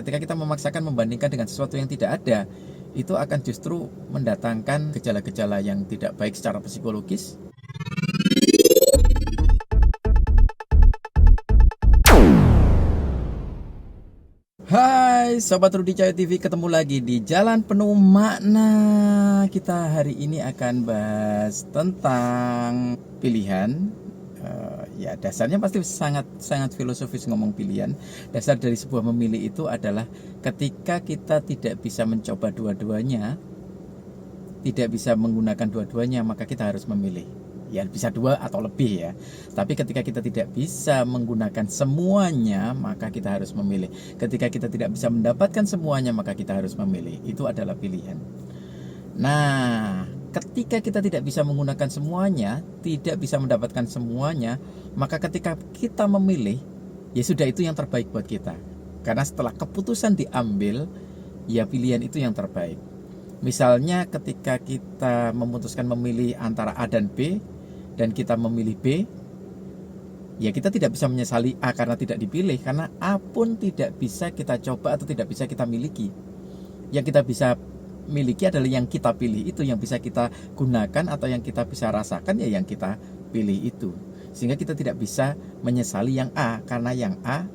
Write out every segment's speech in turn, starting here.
Ketika kita memaksakan membandingkan dengan sesuatu yang tidak ada, itu akan justru mendatangkan gejala-gejala yang tidak baik secara psikologis. Hai Sobat Rudi Cahyo TV, ketemu lagi di Jalan Penuh Makna. Kita hari ini akan bahas tentang pilihan. Ya dasarnya pasti sangat filosofis ngomong pilihan. Dasar dari sebuah memilih itu adalah ketika kita tidak bisa mencoba dua-duanya, tidak bisa menggunakan dua-duanya, maka kita harus memilih. Ya bisa dua atau lebih ya. Tapi ketika kita tidak bisa menggunakan semuanya, maka kita harus memilih. Ketika kita tidak bisa mendapatkan semuanya, maka kita harus memilih. Itu adalah pilihan. Nah, ketika kita tidak bisa menggunakan semuanya, tidak bisa mendapatkan semuanya, maka ketika kita memilih, ya sudah, itu yang terbaik buat kita. Karena setelah keputusan diambil, ya pilihan itu yang terbaik. Misalnya ketika kita memutuskan memilih antara A dan B, dan kita memilih B, ya kita tidak bisa menyesali A karena tidak dipilih, karena A pun tidak bisa kita coba atau tidak bisa kita miliki. Yang kita bisa miliki adalah yang kita pilih itu, yang bisa kita gunakan atau yang kita bisa rasakan, ya yang kita pilih itu. Sehingga kita tidak bisa menyesali yang A, karena yang A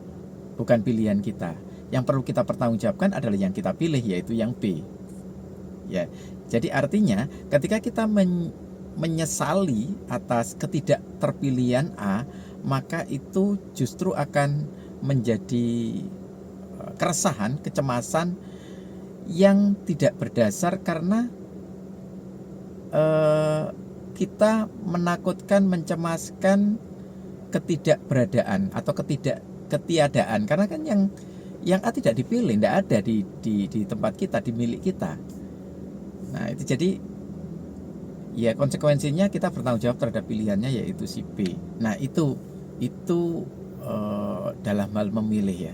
bukan pilihan kita. Yang perlu kita pertanggungjawabkan adalah yang kita pilih, yaitu yang B. Ya, jadi artinya ketika kita menyesali atas ketidakterpilihan A, maka itu justru akan menjadi keresahan, kecemasan yang tidak berdasar, karena kita menakutkan, mencemaskan ketidakberadaan atau ketiadaan, karena kan yang A tidak dipilih, tidak ada di tempat kita, di milik kita. Nah itu jadi ya konsekuensinya kita bertanggung jawab terhadap pilihannya, yaitu si B. Nah itu dalam hal memilih ya.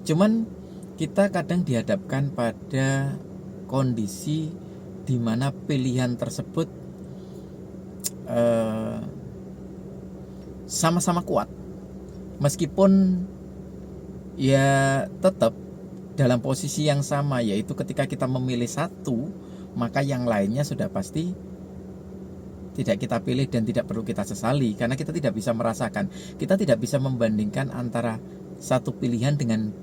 Cuman kita kadang dihadapkan pada kondisi di mana pilihan tersebut sama-sama kuat, meskipun ya tetap dalam posisi yang sama, yaitu ketika kita memilih satu, maka yang lainnya sudah pasti tidak kita pilih dan tidak perlu kita sesali, karena kita tidak bisa merasakan, kita tidak bisa membandingkan antara satu pilihan dengan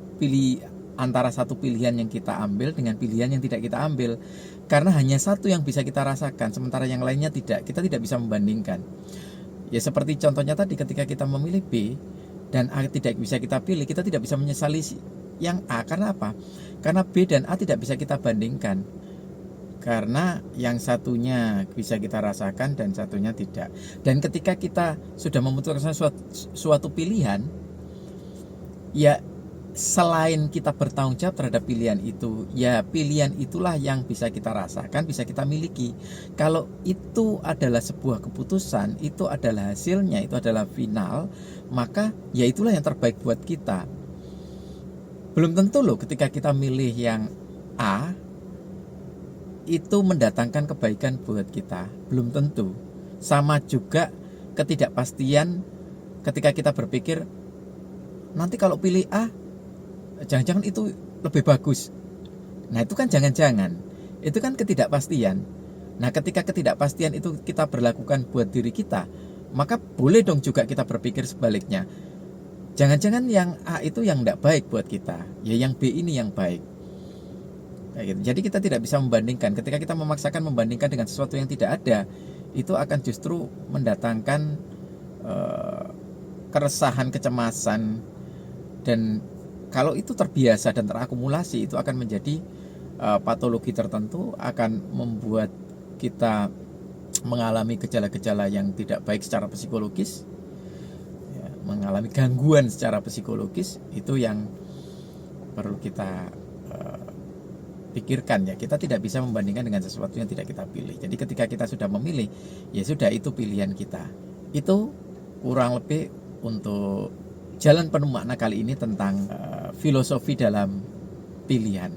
antara satu pilihan yang kita ambil dengan pilihan yang tidak kita ambil, karena hanya satu yang bisa kita rasakan, sementara yang lainnya tidak. Kita tidak bisa membandingkan. Ya seperti contohnya tadi, ketika kita memilih B dan A tidak bisa kita pilih, kita tidak bisa menyesali yang A. Karena apa? Karena B dan A tidak bisa kita bandingkan, karena yang satunya bisa kita rasakan dan satunya tidak. Dan ketika kita sudah memutuskan suatu pilihan, ya selain kita bertanggung jawab terhadap pilihan itu, ya pilihan itulah yang bisa kita rasakan, bisa kita miliki. Kalau itu adalah sebuah keputusan, itu adalah hasilnya, itu adalah final, maka ya itulah yang terbaik buat kita. Belum tentu loh ketika kita milih yang A itu mendatangkan kebaikan buat kita, belum tentu. Sama juga ketidakpastian ketika kita berpikir, nanti kalau pilih A, jangan-jangan itu lebih bagus. Nah itu kan jangan-jangan, itu kan ketidakpastian. Nah ketika ketidakpastian itu kita berlakukan buat diri kita, maka boleh dong juga kita berpikir sebaliknya, jangan-jangan yang A itu yang tidak baik buat kita, ya yang B ini yang baik. Gitu. Jadi kita tidak bisa membandingkan. Ketika kita memaksakan membandingkan dengan sesuatu yang tidak ada, itu akan justru mendatangkan keresahan, kecemasan, dan kalau itu terbiasa dan terakumulasi, itu akan menjadi patologi tertentu, akan membuat kita mengalami gejala-gejala yang tidak baik secara psikologis, ya, mengalami gangguan secara psikologis. Itu yang perlu kita pikirkan ya. Kita tidak bisa membandingkan dengan sesuatu yang tidak kita pilih. Jadi ketika kita sudah memilih, ya sudah, itu pilihan kita. Itu kurang lebih untuk Jalan Penuh Makna kali ini tentang filosofi dalam pilihan.